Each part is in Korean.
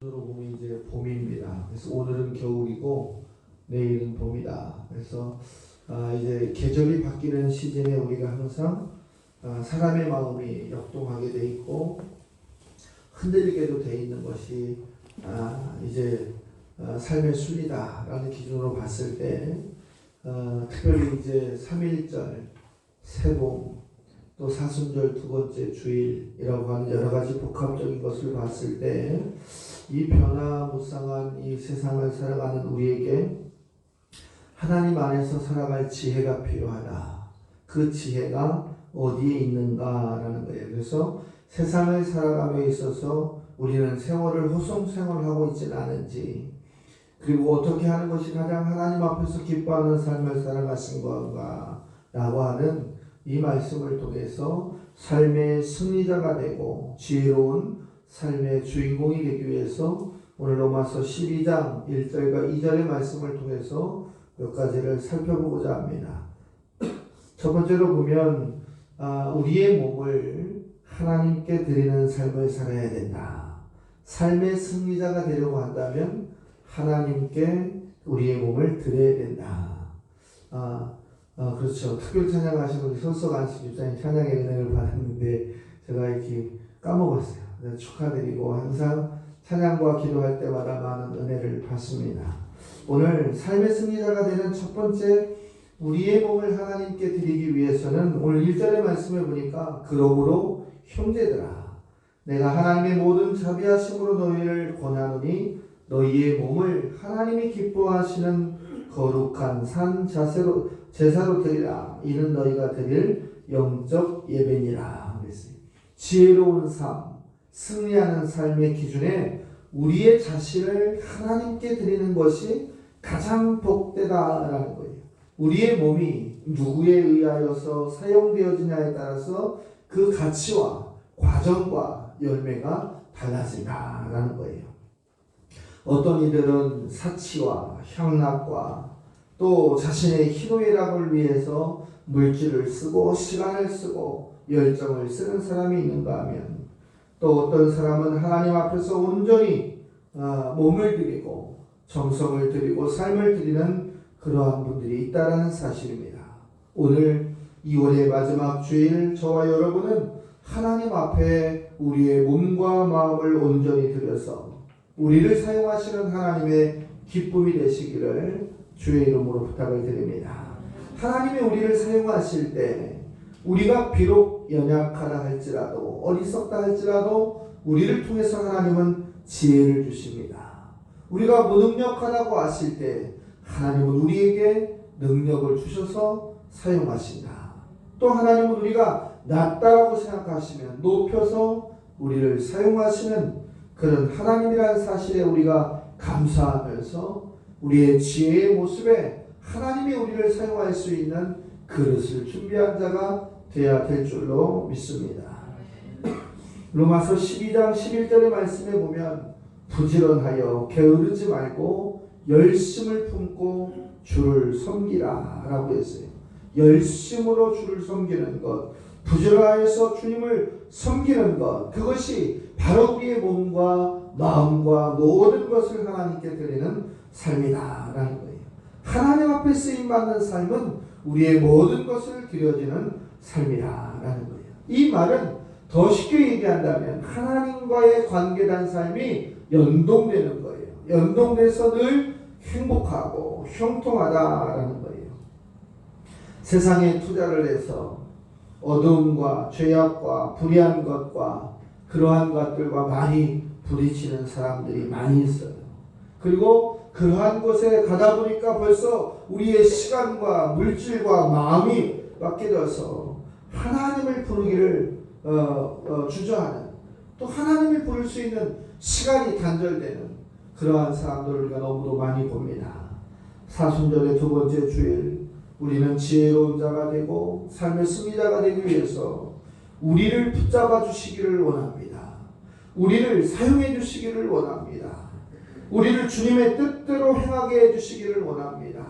오늘로 보면 이제 봄입니다. 그래서 오늘은 겨울이고 내일은 봄이다. 그래서 이제 계절이 바뀌는 시즌에 우리가 항상 사람의 마음이 역동하게 돼 있고 흔들리게도 돼 있는 것이 이제 삶의 순리다라는 기준으로 봤을 때 특별히 이제 3.1절, 세봄, 또 사순절 두 번째 주일이라고 하는 여러 가지 복합적인 것을 봤을 때 이 변화무쌍한 이 세상을 살아가는 우리에게 하나님 안에서 살아갈 지혜가 필요하다. 그 지혜가 어디에 있는가라는 거예요. 그래서 세상을 살아감에 있어서 우리는 세월을 호송생활하고 있지는 않은지, 그리고 어떻게 하는 것이 가장 하나님 앞에서 기뻐하는 삶을 살아가신 건가 라고 하는 이 말씀을 통해서 삶의 승리자가 되고 지혜로운 삶의 주인공이 되기 위해서 오늘 로마서 12장 1절과 2절의 말씀을 통해서 몇 가지를 살펴보고자 합니다. 첫 번째로 보면 우리의 몸을 하나님께 드리는 삶을 살아야 된다. 삶의 승리자가 되려고 한다면 하나님께 우리의 몸을 드려야 된다. 그렇죠. 특별 찬양하신 우리 손석 안수 집사님 찬양의 은혜를 받았는데 제가 이렇게 까먹었어요. 축하드리고 항상 찬양과 기도할 때마다 많은 은혜를 받습니다. 오늘 삶의 승리자가 되는 첫 번째 우리의 몸을 하나님께 드리기 위해서는 오늘 1절의 말씀을 보니까 그러므로 형제들아 내가 하나님의 모든 자비하심으로 너희를 권하노니 너희의 몸을 하나님이 기뻐하시는 거룩한 산 제사로 드리라. 이는 너희가 드릴 영적 예배니라. 그랬어요. 지혜로운 삶, 승리하는 삶의 기준에 우리의 자신을 하나님께 드리는 것이 가장 복되다라는 거예요. 우리의 몸이 누구에 의하여서 사용되어지냐에 따라서 그 가치와 과정과 열매가 달라진다라는 거예요. 어떤 이들은 사치와 향락과 또 자신의 희노애락을 위해서 물질을 쓰고 시간을 쓰고 열정을 쓰는 사람이 있는가 하면 또 어떤 사람은 하나님 앞에서 온전히 몸을 드리고 정성을 드리고 삶을 드리는 그러한 분들이 있다라는 사실입니다. 오늘 2월의 마지막 주일 저와 여러분은 하나님 앞에 우리의 몸과 마음을 온전히 드려서 우리를 사용하시는 하나님의 기쁨이 되시기를 주의 이름으로 부탁을 드립니다. 하나님이 우리를 사용하실 때 우리가 비록 연약하다 할지라도 어리석다 할지라도 우리를 통해서 하나님은 지혜를 주십니다. 우리가 무능력하다고 하실 때 하나님은 우리에게 능력을 주셔서 사용하신다. 또 하나님은 우리가 낮다라고 생각하시면 높여서 우리를 사용하시는 그런 하나님이라는 사실에 우리가 감사하면서 우리의 지혜의 모습에 하나님이 우리를 사용할 수 있는 그릇을 준비한 자가 되어야 될 줄로 믿습니다. 로마서 12장 11절의 말씀에 보면 부지런하여 게으르지 말고 열심을 품고 주를 섬기라 라고 했어요. 열심으로 주를 섬기는 것, 부지런하여서 주님을 섬기는 것, 그것이 바로 우리의 몸과 마음과 모든 것을 하나님께 드리는 삶이다 라는 거예요. 하나님 앞에 쓰임받는 삶은 우리의 모든 것을 드려지는 삶이다 라는 거예요. 이 말은 더 쉽게 얘기한다면 하나님과의 관계된 삶이 연동되는 거예요. 연동돼서 늘 행복하고 형통하다라는 거예요. 세상에 투자를 해서 어두움과 죄악과 불의한 것과 그러한 것들과 많이 부딪히는 사람들이 많이 있어요. 그리고 그러한 곳에 가다 보니까 벌써 우리의 시간과 물질과 마음이 맡겨져서 하나님을 부르기를 주저하는, 또 하나님을 부를 수 있는 시간이 단절되는 그러한 사람들을 우리가 너무도 많이 봅니다. 사순절의 두 번째 주일 우리는 지혜로운 자가 되고 삶의 승리자가 되기 위해서 우리를 붙잡아 주시기를 원합니다. 우리를 사용해 주시기를 원합니다. 우리를 주님의 뜻대로 행하게 해주시기를 원합니다.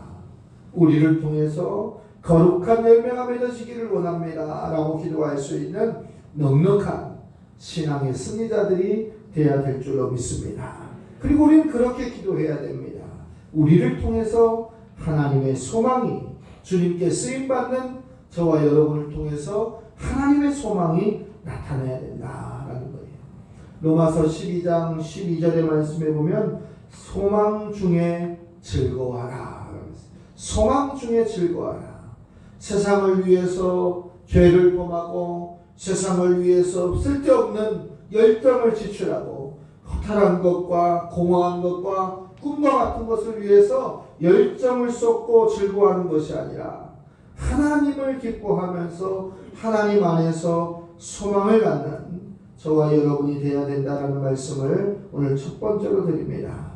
우리를 통해서 거룩한 열매가 맺어지기를 원합니다 라고 기도할 수 있는 넉넉한 신앙의 승리자들이 되어야 될 줄로 믿습니다. 그리고 우리는 그렇게 기도해야 됩니다. 우리를 통해서 하나님의 소망이, 주님께 쓰임받는 저와 여러분을 통해서 하나님의 소망이 나타나야 된다라는 거예요. 로마서 12장 12절의 말씀에 보면 소망 중에 즐거워하라. 소망 중에 즐거워하라. 세상을 위해서 죄를 범하고 세상을 위해서 쓸데없는 열정을 지출하고 허탈한 것과 공허한 것과 꿈과 같은 것을 위해서 열정을 쏟고 즐거워하는 것이 아니라 하나님을 기뻐하면서 하나님 안에서 소망을 갖는 저와 여러분이 되어야 된다는 말씀을 오늘 첫 번째로 드립니다.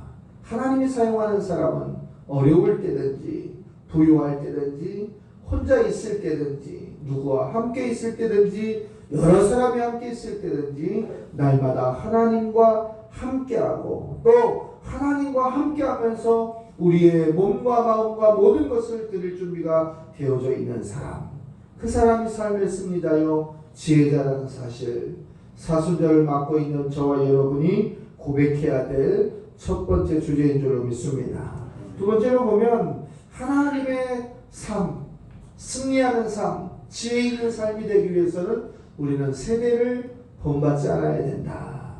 하나님이 사용하는 사람은 어려울 때든지 부유할 때든지 혼자 있을 때든지 누구와 함께 있을 때든지 여러 사람이 함께 있을 때든지 날마다 하나님과 함께하고 또 하나님과 함께하면서 우리의 몸과 마음과 모든 것을 드릴 준비가 되어져 있는 사람, 그 사람이 삶의 승리자요 지혜자라는 사실, 사순절을 맡고 있는 저와 여러분이 고백해야 될 첫 번째 주제인 줄로 믿습니다. 두 번째로 보면 하나님의 삶, 승리하는 삶, 지혜 있는 삶이 되기 위해서는 우리는 세대를 본받지 않아야 된다.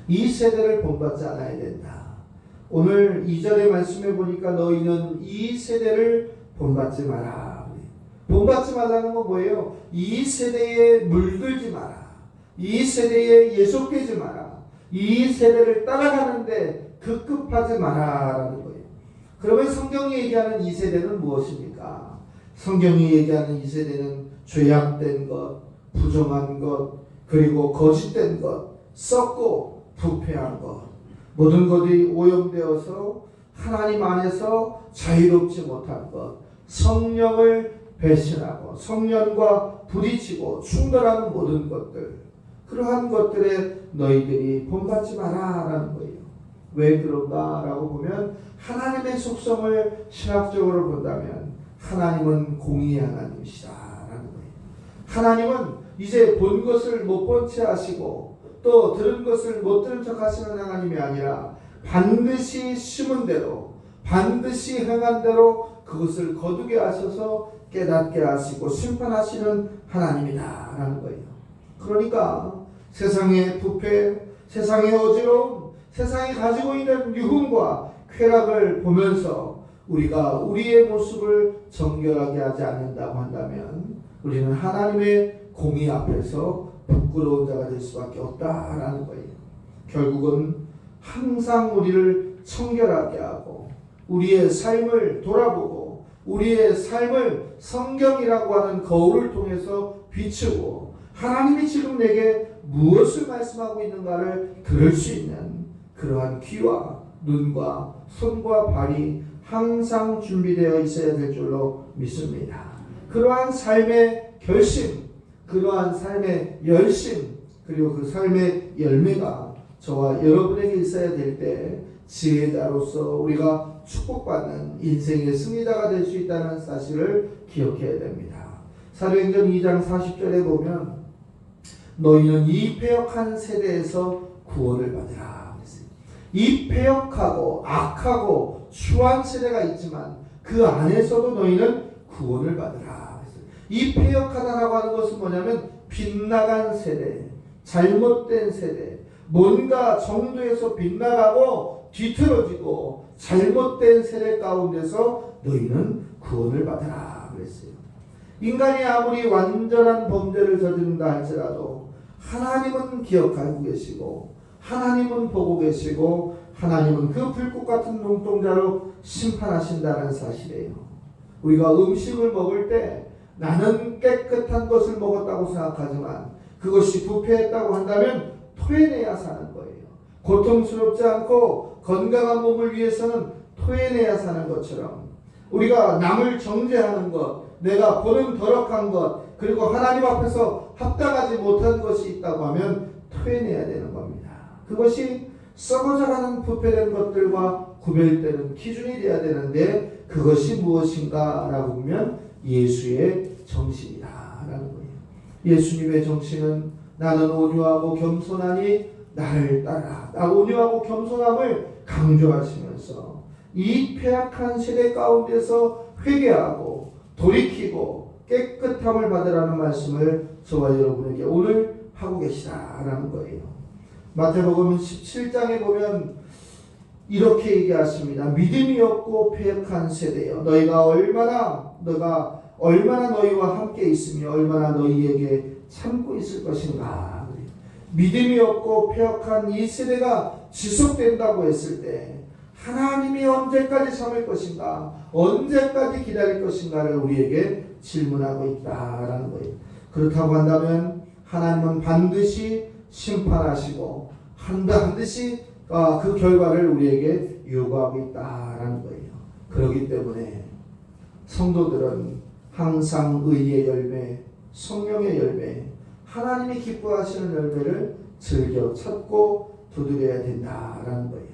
이 세대를 본받지 않아야 된다. 오늘 2절의 말씀에 보니까 너희는 이 세대를 본받지 마라. 본받지 말라는 건 뭐예요? 이 세대에 물들지 마라. 이 세대에 예속되지 마라. 이 세대를 따라가는데 급급하지 마라라는 거예요. 그러면 성경이 얘기하는 이 세대는 무엇입니까? 성경이 얘기하는 이 세대는 죄악된 것, 부정한 것, 그리고 거짓된 것, 썩고 부패한 것, 모든 것이 오염되어서 하나님 안에서 자유롭지 못한 것, 성령을 배신하고 성령과 부딪히고 충돌하는 모든 것들, 그러한 것들에 너희들이 본받지 마라라는 거예요. 왜 그런가라고 보면 하나님의 속성을 신학적으로 본다면 하나님은 공의의 하나님이시다라는 거예요. 하나님은 이제 본 것을 못 본 채 하시고 또 들은 것을 못 들은 척 하시는 하나님이 아니라 반드시 심은 대로 반드시 행한 대로 그것을 거두게 하셔서 깨닫게 하시고 심판하시는 하나님이다라는 거예요. 그러니까 세상의 부패, 세상의 어지러움, 세상이 가지고 있는 유흥과 쾌락을 보면서 우리가 우리의 모습을 정결하게 하지 않는다고 한다면 우리는 하나님의 공의 앞에서 부끄러운 자가 될 수밖에 없다라는 거예요. 결국은 항상 우리를 청결하게 하고 우리의 삶을 돌아보고 우리의 삶을 성경이라고 하는 거울을 통해서 비추고 하나님이 지금 내게 무엇을 말씀하고 있는가를 들을 수 있는 그러한 귀와 눈과 손과 발이 항상 준비되어 있어야 될 줄로 믿습니다. 그러한 삶의 결심, 그러한 삶의 열심, 그리고 그 삶의 열매가 저와 여러분에게 있어야 될 때 지혜자로서 우리가 축복받는 인생의 승리자가 될 수 있다는 사실을 기억해야 됩니다. 사도행전 2장 40절에 보면 너희는 이 패역한 세대에서 구원을 받으라. 이 패역하고 악하고 추한 세대가 있지만 그 안에서도 너희는 구원을 받으라. 이 패역하다라고 하는 것은 뭐냐면 빗나간 세대, 잘못된 세대, 뭔가 정도에서 빗나가고 뒤틀어지고 잘못된 세대 가운데서 너희는 구원을 받으라 그랬어요. 인간이 아무리 완전한 범죄를 저지른다 할지라도 하나님은 기억하고 계시고 하나님은 보고 계시고 하나님은 그 불꽃 같은 눈동자로 심판하신다는 사실이에요. 우리가 음식을 먹을 때 나는 깨끗한 것을 먹었다고 생각하지만 그것이 부패했다고 한다면 토해내야 사는 거예요. 고통스럽지 않고 건강한 몸을 위해서는 토해내야 사는 것처럼 우리가 남을 정죄하는 것, 내가 보는 더럽한 것, 그리고 하나님 앞에서 합당하지 못한 것이 있다고 하면 토해내야 되는 겁니다. 그것이 썩어져가는 부패된 것들과 구별되는 기준이 되어야 되는데 그것이 무엇인가 라고 보면 예수의 정신이다 라는 거예요. 예수님의 정신은 나는 온유하고 겸손하니 나를 따라. 온유하고 겸손함을 강조하시면서 이 패락한 세대 가운데서 회개하고 돌이키고 깨끗함을 받으라는 말씀을 저와 여러분에게 오늘 하고 계시다라는 거예요. 마태복음 17장에 보면 이렇게 얘기하십니다. 믿음이 없고 패역한 세대여, 너희가 얼마나 너희와 함께 있으며 얼마나 너희에게 참고 있을 것인가. 믿음이 없고 패역한 이 세대가 지속된다고 했을 때 하나님이 언제까지 참을 것인가, 언제까지 기다릴 것인가를 우리에게 질문하고 있다라는 거예요. 그렇다고 한다면 하나님은 반드시 심판하시고 반드시 그 결과를 우리에게 요구하고 있다라는 거예요. 그렇기 때문에 성도들은 항상 의의 열매, 성령의 열매, 하나님이 기뻐하시는 열매를 즐겨 찾고 두드려야 된다라는 거예요.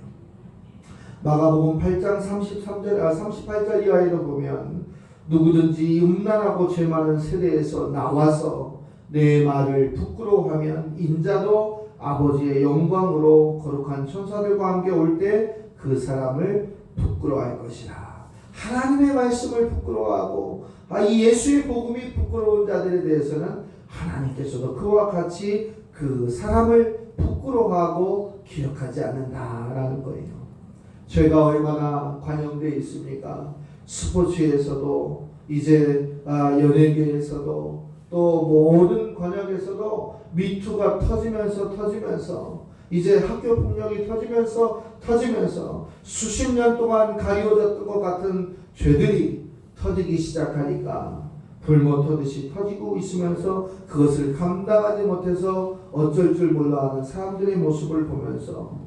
마가복음 8장 38절 이하에도 보면 누구든지 음란하고 죄 많은 세대에서 나와서 내 말을 부끄러워하면 인자도 아버지의 영광으로 거룩한 천사들과 함께 올 때 그 사람을 부끄러워할 것이라. 하나님의 말씀을 부끄러워하고 이 예수의 복음이 부끄러운 자들에 대해서는 하나님께서도 그와 같이 그 사람을 부끄러워하고 기억하지 않는다라는 거예요. 죄가 얼마나 관영되어 있습니까? 스포츠에서도 이제 연예계에서도 또 모든 권역에서도 미투가 터지면서 이제 학교 폭력이 터지면서 수십 년 동안 가리워졌던 것 같은 죄들이 터지기 시작하니까 불모터듯이 터지고 있으면서 그것을 감당하지 못해서 어쩔 줄 몰라하는 사람들의 모습을 보면서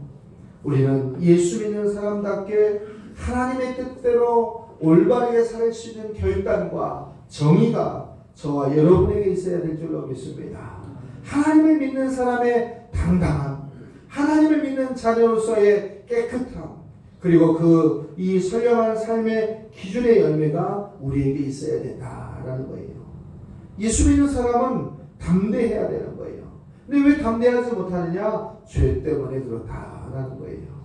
우리는 예수 믿는 사람답게 하나님의 뜻대로 올바르게 살 수 있는 결단과 정의가 저와 여러분에게 있어야 될 줄로 믿습니다. 하나님을 믿는 사람의 당당함, 하나님을 믿는 자녀로서의 깨끗함, 그리고 이 선량한 삶의 기준의 열매가 우리에게 있어야 된다라는 거예요. 예수 믿는 사람은 담대해야 되는 거예요. 근데 왜 담대하지 못하느냐? 죄 때문에 그렇다라는 거예요.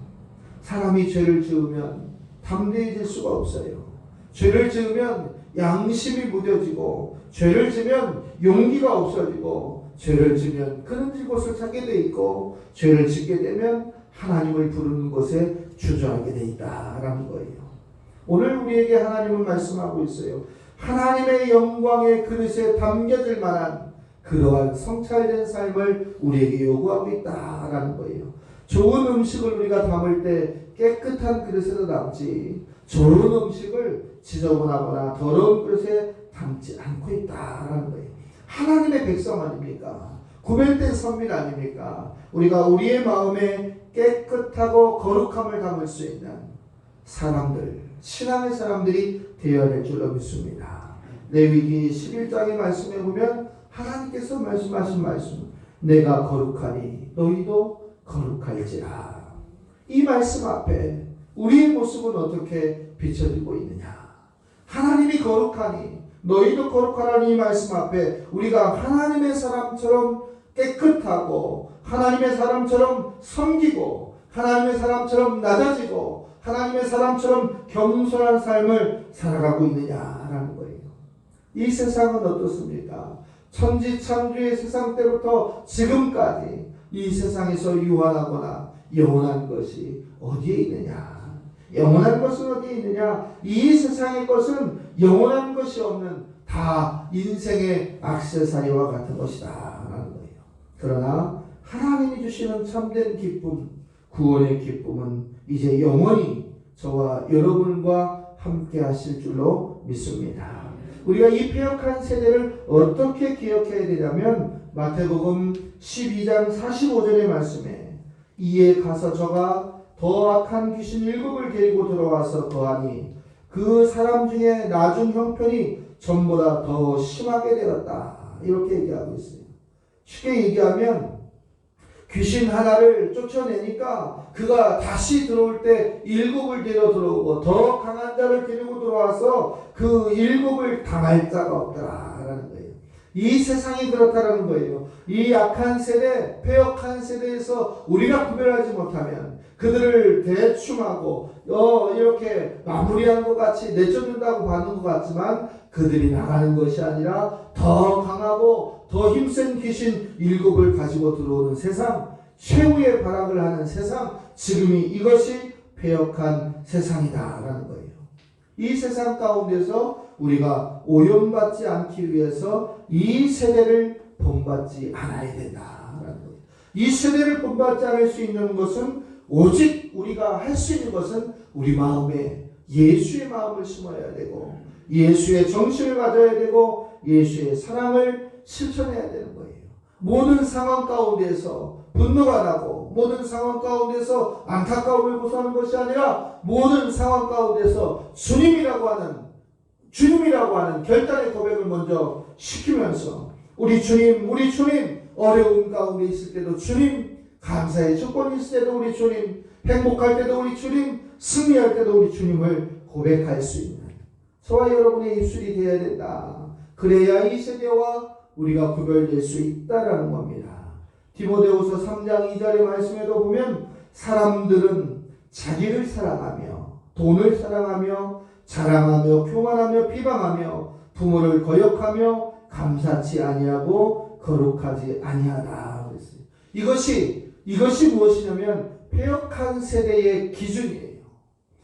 사람이 죄를 지으면 담대해질 수가 없어요. 죄를 지으면 양심이 무뎌지고, 죄를 지면 용기가 없어지고, 죄를 지면 그늘질 곳을 찾게 돼 있고, 죄를 짓게 되면 하나님을 부르는 곳에 주저하게 돼 있다라는 거예요. 오늘 우리에게 하나님은 말씀하고 있어요. 하나님의 영광의 그릇에 담겨질 만한 그러한 성찰된 삶을 우리에게 요구하고 있다라는 거예요. 좋은 음식을 우리가 담을 때 깨끗한 그릇에서 담지, 좋은 음식을 지저분하거나 더러운 그릇에 담지 않고 있다라는 거예요. 하나님의 백성 아닙니까? 구별된 선민 아닙니까? 우리가 우리의 마음에 깨끗하고 거룩함을 담을 수 있는 사람들, 신앙의 사람들이 되어야 될 줄로 믿습니다. 레위기 11장의 말씀에 보면 하나님께서 말씀하신 말씀, 내가 거룩하니 너희도 거룩할지라. 이 말씀 앞에 우리의 모습은 어떻게 비춰지고 있느냐? 하나님이 거룩하니 너희도 거룩하라는 이 말씀 앞에 우리가 하나님의 사람처럼 깨끗하고, 하나님의 사람처럼 섬기고, 하나님의 사람처럼 낮아지고, 하나님의 사람처럼 겸손한 삶을 살아가고 있느냐라는 거예요. 이 세상은 어떻습니까? 천지창조의 세상 때부터 지금까지 이 세상에서 유한하거나 영원한 것이 어디에 있느냐? 영원한 것은 어디에 있느냐? 이 세상의 것은 영원한 것이 없는 다 인생의 액세서리와 같은 것이다 라는 거예요. 그러나 하나님이 주시는 참된 기쁨, 구원의 기쁨은 이제 영원히 저와 여러분과 함께 하실 줄로 믿습니다. 우리가 이 패역한 세대를 어떻게 기억해야 되냐면 마태복음 12장 45절의 말씀에 이에 가서 저가 더 악한 귀신 7을 데리고 들어와서 거하니 그 사람 중에 나중 형편이 전보다 더 심하게 되었다. 이렇게 얘기하고 있어요. 쉽게 얘기하면 귀신 하나를 쫓아내니까 그가 다시 들어올 때 7을 데려 들어오고 더 강한 자를 데리고 들어와서 그 7을 당할 자가 없더라라는 거예요. 이 세상이 그렇다라는 거예요. 이 약한 세대, 패역한 세대에서 우리가 구별하지 못하면 그들을 대충하고 이렇게 마무리한 것 같이 내쫓는다고 받는 것 같지만 그들이 나가는 것이 아니라 더 강하고 더 힘센 귀신 7을 가지고 들어오는 세상, 최후의 발악을 하는 세상, 지금이 이것이 패역한 세상이다라는 거예요. 이 세상 가운데서 우리가 오염받지 않기 위해서 이 세대를 본받지 않아야 된다라는 거예요. 이 세대를 본받지 않을 수 있는 것은 오직 우리가 할 수 있는 것은 우리 마음에 예수의 마음을 심어야 되고 예수의 정신을 가져야 되고 예수의 사랑을 실천해야 되는 거예요. 모든 상황 가운데서 분노가 나고 모든 상황 가운데서 안타까움을 고소하는 것이 아니라 모든 상황 가운데서 주님이라고 하는 결단의 고백을 먼저 시키면서 우리 주님 어려움 가운데 있을 때도 주님, 감사의 조건이 있을 때도 우리 주님, 행복할 때도 우리 주님, 승리할 때도 우리 주님을 고백할 수 있는 저와 여러분의 입술이 되어야 된다. 그래야 이 세대와 우리가 구별될 수 있다라는 겁니다. 디모데후서 3장 2절의 말씀에도 보면 사람들은 자기를 사랑하며 돈을 사랑하며 자랑하며 교만하며 비방하며 부모를 거역하며 감사치 아니하고 거룩하지 아니하다 그랬어요. 이것이 무엇이냐면 패역한 세대의 기준이에요.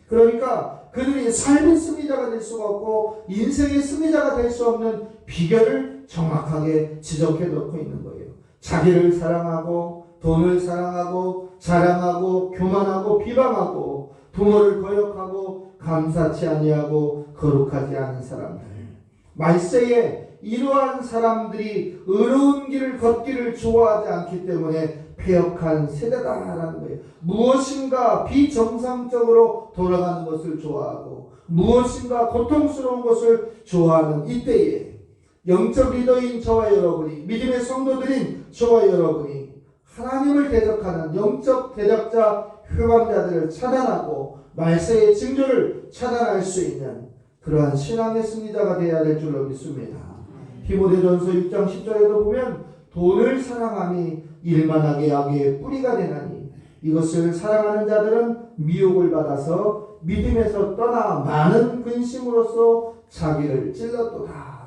그러니까 그들이 삶의 승리자가 될 수가 없고 인생의 승리자가 될 수 없는 비결을 정확하게 지적해 놓고 있는 거예요. 자기를 사랑하고 돈을 사랑하고 자랑하고 교만하고 비방하고 부모를 거역하고 감사치 아니하고 거룩하지 않은 사람들. 말세에 이러한 사람들이 의로운 길을 걷기를 좋아하지 않기 때문에 패역한 세대다라는 거예요. 무엇인가 비정상적으로 돌아가는 것을 좋아하고 무엇인가 고통스러운 것을 좋아하는 이때에 영적 리더인 저와 여러분이, 믿음의 성도들인 저와 여러분이 하나님을 대적하는 영적 대적자 회방자들을 차단하고 말세의 징조를 차단할 수 있는 그러한 신앙의 승리자가 되어야 될 줄로 믿습니다. 디모데전서 6장 10절에도 보면 돈을 사랑함이 일만하게 악의 뿌리가 되나니 이것을 사랑하는 자들은 미혹을 받아서 믿음에서 떠나 많은 근심으로써 자기를 찔렀도다.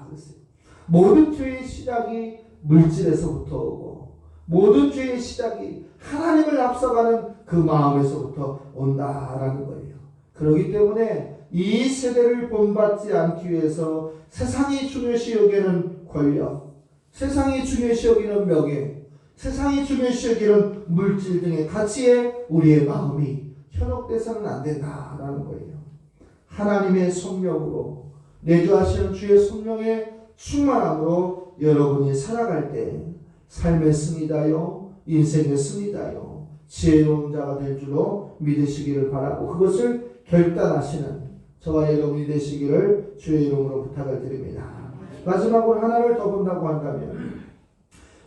모든 죄의 시작이 물질에서부터 오고 모든 죄의 시작이 하나님을 앞서가는 그 마음에서부터 온다라는 거예요. 그렇기 때문에 이 세대를 본받지 않기 위해서 세상이 중요시 여기는 권력, 세상이 중요시 여기는 명예, 세상이 중요시 여기는 물질 등의 가치에 우리의 마음이 현혹돼서는 안 된다라는 거예요. 하나님의 성령으로 내주하시는 주의 성령의 충만함으로 여러분이 살아갈 때 삶의 승리다요, 인생의 승리다요, 지혜로운 자가 될 줄로 믿으시기를 바라고 그것을 결단하시는 저와 여러분이 되시기를 주의 이름으로 부탁을 드립니다. 마지막으로 하나를 더 본다고 한다면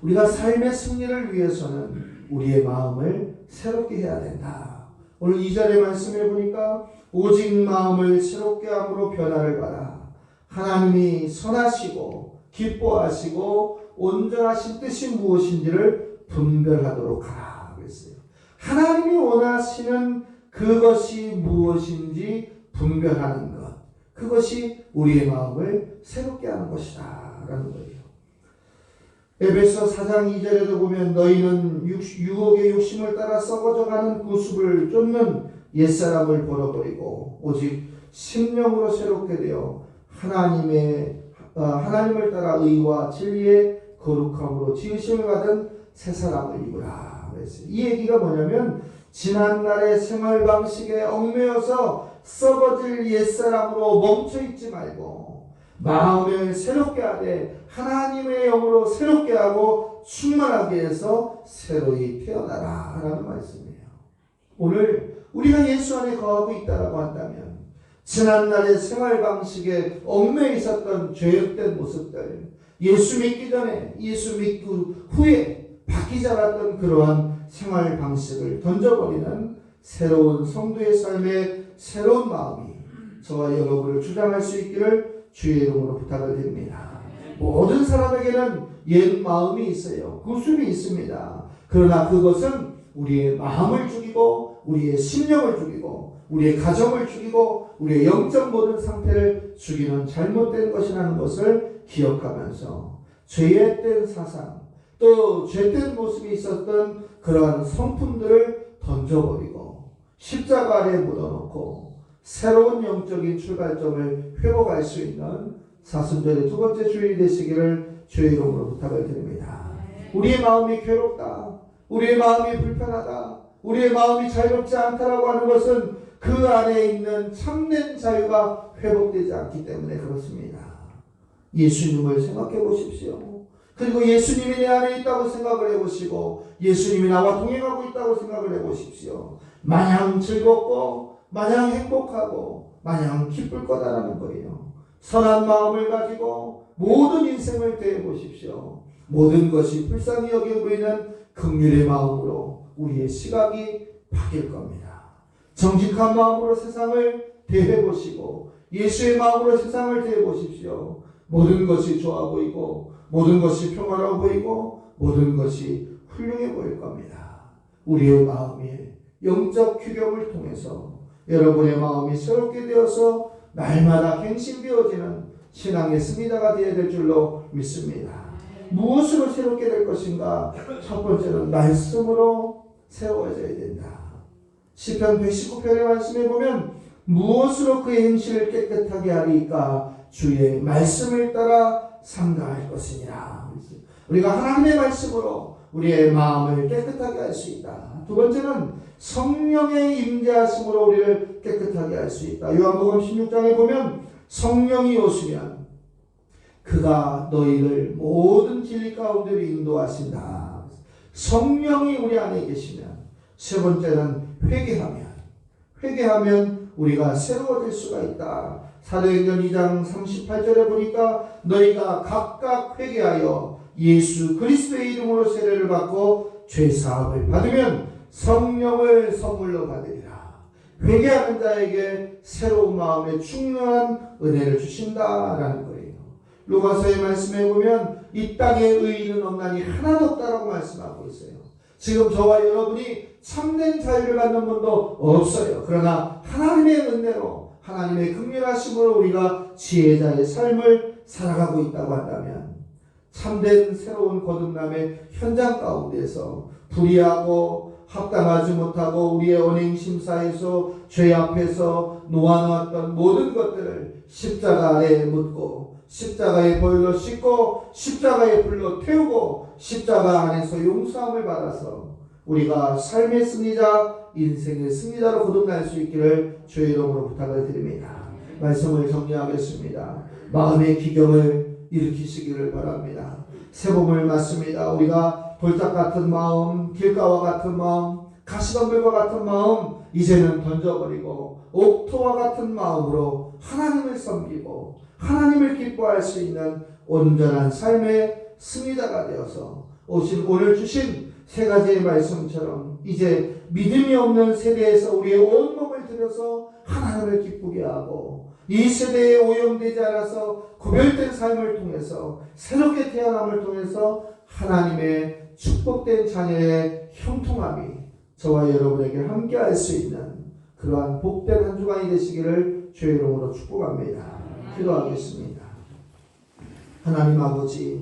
우리가 삶의 승리를 위해서는 우리의 마음을 새롭게 해야 된다. 오늘 2절의 말씀에 보니까 오직 마음을 새롭게 함으로 변화를 받아 하나님이 선하시고 기뻐하시고 온전하신 뜻이 무엇인지를 분별하도록 하라 그랬어요. 하나님이 원하시는 그것이 무엇인지 분별하는 것, 그것이 우리의 마음을 새롭게 하는 것이다 라는 거예요. 에베소 4장 2절에도 보면 너희는 유혹의 욕심을 따라 썩어져가는 구습을 쫓는 옛사람을 버려버리고 오직 심령으로 새롭게 되어 하나님을 따라 의와 진리의 거룩함으로 지으심을 받은 새 사람을 입으라 그랬어요. 이 얘기가 뭐냐면 지난날의 생활 방식에 얽매여서 썩어질 옛사람으로 멈춰있지 말고 마음을 새롭게 하되 하나님의 영으로 새롭게 하고 충만하게 해서 새로이 태어나라 라는 말씀이에요. 오늘 우리가 예수 안에 거하고 있다고 한다면 지난날의 생활 방식에 얽매여 있었던 죄악된 모습들, 예수 믿기 전에 예수 믿고 후에 바뀌지 않았던 그러한 생활 방식을 던져버리는 새로운 성도의 삶의 새로운 마음이 저와 여러분을 주장할 수 있기를 주의 이름으로 부탁을 드립니다. 모든 사람에게는 옛 마음이 있어요. 구습이 있습니다. 그러나 그것은 우리의 마음을 죽이고 우리의 심령을 죽이고 우리의 가정을 죽이고 우리의 영적 모든 상태를 죽이는 잘못된 것이라는 것을 기억하면서 죄의 된 사상 또 죄된 모습이 있었던 그러한 성품들을 던져버리고 십자가 아래에 묻어놓고 새로운 영적인 출발점을 회복할 수 있는 사순절의 두 번째 주일이 되시기를 주의 이름으로 부탁을 드립니다. 우리의 마음이 괴롭다, 우리의 마음이 불편하다, 우리의 마음이 자유롭지 않다라고 하는 것은 그 안에 있는 참된 자유가 회복되지 않기 때문에 그렇습니다. 예수님을 생각해 보십시오. 그리고 예수님이 내 안에 있다고 생각을 해보시고 예수님이 나와 동행하고 있다고 생각을 해보십시오. 마냥 즐겁고 마냥 행복하고 마냥 기쁠 거다라는 거예요. 선한 마음을 가지고 모든 인생을 대해보십시오. 모든 것이 불쌍히 여겨 보이는 긍휼의 마음으로 우리의 시각이 바뀔 겁니다. 정직한 마음으로 세상을 대해보시고 예수의 마음으로 세상을 대해보십시오. 모든 것이 좋아 보이고 모든 것이 평화로워 보이고 모든 것이 훌륭해 보일 겁니다. 우리의 마음이 영적 규경을 통해서 여러분의 마음이 새롭게 되어서 날마다 갱신되어지는 신앙의 승리자가 되어야 될 줄로 믿습니다. 무엇으로 새롭게 될 것인가? 첫 번째는 말씀으로 새로워져야 된다. 시편 119편의 말씀에 보면 무엇으로 그의 행실을 깨끗하게 하리까? 주의 말씀을 따라 삼가할 것이니라. 우리가 하나님의 말씀으로 우리의 마음을 깨끗하게 할 수 있다. 두 번째는 성령의 임재하심으로 우리를 깨끗하게 할 수 있다. 요한복음 16장에 보면 성령이 오시면 그가 너희를 모든 진리 가운데로 인도하신다. 성령이 우리 안에 계시면 세 번째는 회개하면 우리가 새로워질 수가 있다. 사도행전 2장 38절에 보니까 너희가 각각 회개하여 예수 그리스도의 이름으로 세례를 받고 죄사함을 받으면 성령을 선물로 받으리라. 회개하는 자에게 새로운 마음의 충만한 은혜를 주신다라는 거예요. 루가서의 말씀에 보면 이 땅에 의인은 없나니 하나도 없다라고 말씀하고 있어요. 지금 저와 여러분이 참된 자유를 갖는 분도 없어요. 그러나 하나님의 은혜로 하나님의 긍휼하심으로 우리가 지혜자의 삶을 살아가고 있다고 한다면 참된 새로운 거듭남의 현장 가운데서 불의하고 합당하지 못하고 우리의 언행심사에서 죄 앞에서 놓아놓았던 모든 것들을 십자가 아래에 묻고 십자가의 보혈로 씻고 십자가의 불로 태우고 십자가 안에서 용서함을 받아서 우리가 삶의 승리자, 인생의 승리자로 거듭날 수 있기를 주의 이름으로 부탁을 드립니다. 말씀을 정리하겠습니다. 마음의 기경을 일으키시기를 바랍니다. 새봄을 맞습니다. 우리가 돌짝 같은 마음, 길가와 같은 마음, 가시덤불과 같은 마음 이제는 던져버리고 옥토와 같은 마음으로 하나님을 섬기고 하나님을 기뻐할 수 있는 온전한 삶의 승리자가 되어서 오늘 주신 세 가지의 말씀처럼 이제 믿음이 없는 세대에서 우리의 온몸을 들여서 하나님을 기쁘게 하고 이 세대에 오염되지 않아서 구별된 삶을 통해서 새롭게 태어남을 통해서 하나님의 축복된 자녀의 형통함이 저와 여러분에게 함께할 수 있는 그러한 복된 한 주간이 되시기를 주의 이름으로 축복합니다. 기도하겠습니다. 하나님 아버지,